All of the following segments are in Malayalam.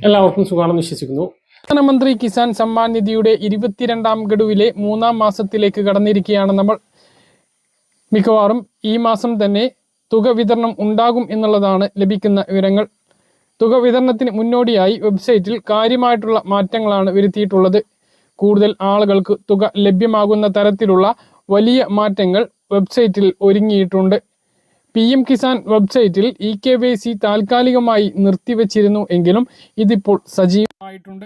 എല്ലാവർക്കും സുഖമാണെന്ന് വിശ്വസിക്കുന്നു. പ്രധാനമന്ത്രി കിസാൻ സമ്മാൻ നിധിയുടെ 22ാം ഗഡുവിലെ 3ാം മാസത്തിലേക്ക് കടന്നിരിക്കുകയാണ് നമ്മൾ. മിക്കവാറും ഈ മാസം തന്നെ തുക വിതരണം ഉണ്ടാകും എന്നുള്ളതാണ് ലഭിക്കുന്ന വിവരങ്ങൾ. തുക വിതരണത്തിന് മുന്നോടിയായി വെബ്സൈറ്റിൽ കാര്യമായിട്ടുള്ള മാറ്റങ്ങളാണ് വരുത്തിയിട്ടുള്ളത്. കൂടുതൽ ആളുകൾക്ക് തുക ലഭ്യമാകുന്ന തരത്തിലുള്ള വലിയ മാറ്റങ്ങൾ വെബ്സൈറ്റിൽ ഒരുങ്ങിയിട്ടുണ്ട്. PM കിസാൻ വെബ്സൈറ്റിൽ eKYC താൽക്കാലികമായി നിർത്തിവച്ചിരുന്നു എങ്കിലും ഇതിപ്പോൾ സജീവമായിട്ടുണ്ട്.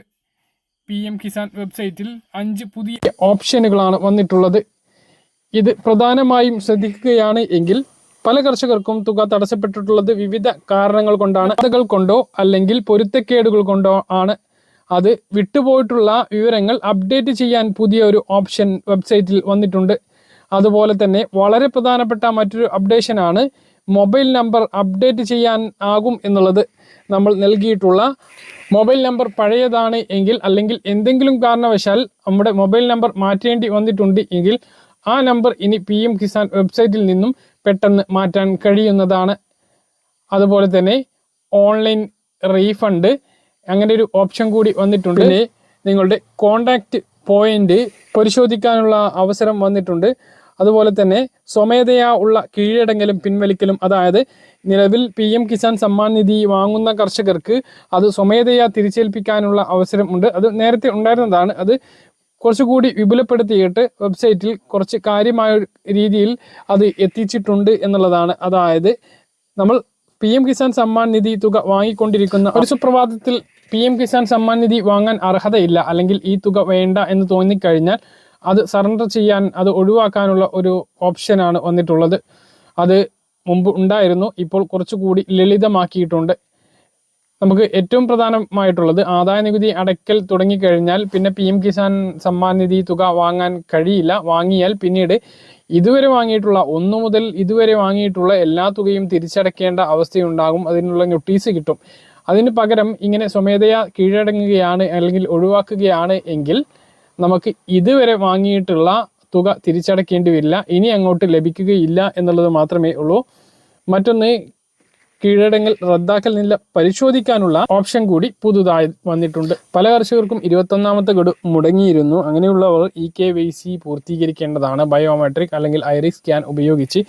PM കിസാൻ വെബ്സൈറ്റിൽ 5 പുതിയ ഓപ്ഷനുകളാണ് വന്നിട്ടുള്ളത്. ഇത് പ്രധാനമായും ശ്രദ്ധിക്കുകയാണ് എങ്കിൽ പല കർഷകർക്കും തുക തടസ്സപ്പെട്ടിട്ടുള്ളത് വിവിധ കാരണങ്ങൾ കൊണ്ടാണ്. അതുകൾ കൊണ്ടോ അല്ലെങ്കിൽ പൊരുത്തക്കേടുകൾ കൊണ്ടോ ആണ്. അത് വിട്ടുപോയിട്ടുള്ള വിവരങ്ങൾ അപ്ഡേറ്റ് ചെയ്യാൻ പുതിയ ഒരു ഓപ്ഷൻ വെബ്സൈറ്റിൽ വന്നിട്ടുണ്ട്. അതുപോലെ തന്നെ വളരെ പ്രധാനപ്പെട്ട മറ്റൊരു അപ്ഡേഷനാണ് മൊബൈൽ നമ്പർ അപ്ഡേറ്റ് ചെയ്യാൻ ആകും എന്നുള്ളത്. നമ്മൾ നൽകിയിട്ടുള്ള മൊബൈൽ നമ്പർ പഴയതാണ് എങ്കിൽ അല്ലെങ്കിൽ എന്തെങ്കിലും കാരണവശാൽ നമ്മുടെ മൊബൈൽ നമ്പർ മാറ്റേണ്ടി വന്നിട്ടുണ്ട് എങ്കിൽ ആ നമ്പർ ഇനി PM കിസാൻ വെബ്സൈറ്റിൽ നിന്നും പെട്ടെന്ന് മാറ്റാൻ കഴിയുന്നതാണ്. അതുപോലെ തന്നെ ഓൺലൈൻ റീഫണ്ട് അങ്ങനെ ഒരു ഓപ്ഷൻ കൂടി വന്നിട്ടുണ്ട്. പിന്നെ നിങ്ങളുടെ കോണ്ടാക്റ്റ് പോയിന്റ് പരിശോധിക്കാനുള്ള അവസരം വന്നിട്ടുണ്ട്. അതുപോലെ തന്നെ സ്വമേധയാ ഉള്ള കീഴടങ്ങലും പിൻവലിക്കലും, അതായത് നിലവിൽ PM കിസാൻ സമ്മാൻ നിധി വാങ്ങുന്ന കർഷകർക്ക് അത് സ്വമേധയാ തിരിച്ചേൽപ്പിക്കാനുള്ള അവസരം ഉണ്ട്. അത് നേരത്തെ ഉണ്ടായിരുന്നതാണ്. അത് കുറച്ചുകൂടി വിപുലപ്പെടുത്തിയിട്ട് വെബ്സൈറ്റിൽ കുറച്ച് കാര്യമായ രീതിയിൽ അത് എത്തിച്ചിട്ടുണ്ട് എന്നുള്ളതാണ്. അതായത് നമ്മൾ PM കിസാൻ സമ്മാൻ നിധി തുക വാങ്ങിക്കൊണ്ടിരിക്കുന്ന ഒരു സുപ്രഭാതത്തിൽ PM കിസാൻ സമ്മാൻ നിധി വാങ്ങാൻ അർഹതയില്ല അല്ലെങ്കിൽ ഈ തുക വേണ്ട എന്ന് തോന്നിക്കഴിഞ്ഞാൽ അത് സറണ്ടർ ചെയ്യാൻ, അത് ഒഴിവാക്കാനുള്ള ഒരു ഓപ്ഷനാണ് വന്നിട്ടുള്ളത്. അത് മുമ്പ് ഉണ്ടായിരുന്നു, ഇപ്പോൾ കുറച്ചുകൂടി ലളിതമാക്കിയിട്ടുണ്ട്. നമുക്ക് ഏറ്റവും പ്രധാനമായിട്ടുള്ളത് ആദായ നികുതി അടയ്ക്കൽ തുടങ്ങിക്കഴിഞ്ഞാൽ പിന്നെ PM കിസാൻ സമ്മാൻ നിധി തുക വാങ്ങാൻ കഴിയില്ല. വാങ്ങിയാൽ പിന്നീട് ഇതുവരെ വാങ്ങിയിട്ടുള്ള 1 മുതൽ ഇതുവരെ വാങ്ങിയിട്ടുള്ള എല്ലാ തുകയും തിരിച്ചടയ്ക്കേണ്ട അവസ്ഥയുണ്ടാകും. അതിനുള്ള നോട്ടീസ് കിട്ടും. അതിന് പകരം ഇങ്ങനെ സ്വമേധയാ കീഴടങ്ങുകയാണ് അല്ലെങ്കിൽ ഒഴിവാക്കുകയാണ് എങ്കിൽ നമുക്ക് ഇതുവരെ വാങ്ങിയിട്ടുള്ള തുക തിരിച്ചടയ്ക്കേണ്ടി വരില്ല. ഇനി അങ്ങോട്ട് ലഭിക്കുകയില്ല എന്നുള്ളത് മാത്രമേ ഉള്ളൂ. മറ്റൊന്ന്, കീഴടങ്ങൽ റദ്ദാക്കൽ നില പരിശോധിക്കാനുള്ള ഓപ്ഷൻ കൂടി പുതുതായി വന്നിട്ടുണ്ട്. പല കർഷകർക്കും 21ാമത്തെ ഗഡു മുടങ്ങിയിരുന്നു. അങ്ങനെയുള്ളവർ eKYC പൂർത്തീകരിക്കേണ്ടതാണ്. ബയോമെട്രിക് അല്ലെങ്കിൽ ഐറിസ് സ്കാൻ ഉപയോഗിച്ച്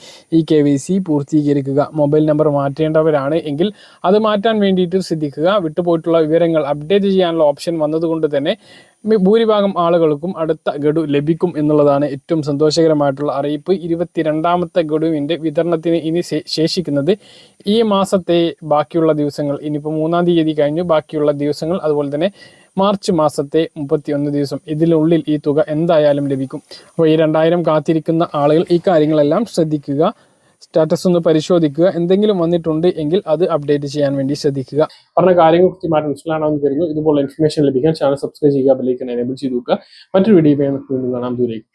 eKYC പൂർത്തീകരിക്കുക. മൊബൈൽ നമ്പർ മാറ്റേണ്ടവരാണ് എങ്കിൽ അത് മാറ്റാൻ വേണ്ടിയിട്ട് ശ്രദ്ധിക്കുക. വിട്ടുപോയിട്ടുള്ള വിവരങ്ങൾ അപ്ഡേറ്റ് ചെയ്യാനുള്ള ഓപ്ഷൻ വന്നതുകൊണ്ട് തന്നെ ഭൂരിഭാഗം ആളുകൾക്കും അടുത്ത ഗഡു ലഭിക്കും എന്നുള്ളതാണ് ഏറ്റവും സന്തോഷകരമായിട്ടുള്ള അറിയിപ്പ്. 22ാമത്തെ ഗഡുവിൻ്റെ വിതരണത്തിന് ഇനി ശേഷിക്കുന്നത് ഈ മാസത്തെ ബാക്കിയുള്ള ദിവസങ്ങൾ. ഇനിയിപ്പോൾ 3-ാം തീയതി കഴിഞ്ഞു, ബാക്കിയുള്ള ദിവസങ്ങൾ, അതുപോലെ തന്നെ മാർച്ച് മാസത്തെ 31 ദിവസം. ഇതിനുള്ളിൽ ഈ തുക എന്തായാലും ലഭിക്കും. അപ്പോൾ ഈ 2000 കാത്തിരിക്കുന്ന ആളുകൾ ഈ കാര്യങ്ങളെല്ലാം ശ്രദ്ധിക്കുക. സ്റ്റാറ്റസ് ഒന്ന് പരിശോധിക്കുക. എന്തെങ്കിലും വന്നിട്ടുണ്ട് എങ്കിൽ അത് അപ്ഡേറ്റ് ചെയ്യാൻ വേണ്ടി ശ്രദ്ധിക്കുക. പറഞ്ഞ കാര്യങ്ങൾ കൃത്യമായിട്ട് മനസ്സിലാണെന്ന് കരുതുന്നു. ഇതുപോലെ ഇൻഫർമേഷൻ ലഭിക്കാൻ ചാനൽ സബ്സ്ക്രൈബ് ചെയ്യുക, ബെൽ ഐക്കൺ എനേബിൾ ചെയ്ത് നോക്കുക. മറ്റൊരു വീഡിയോ കാണാം. ദൂരേക്ക്.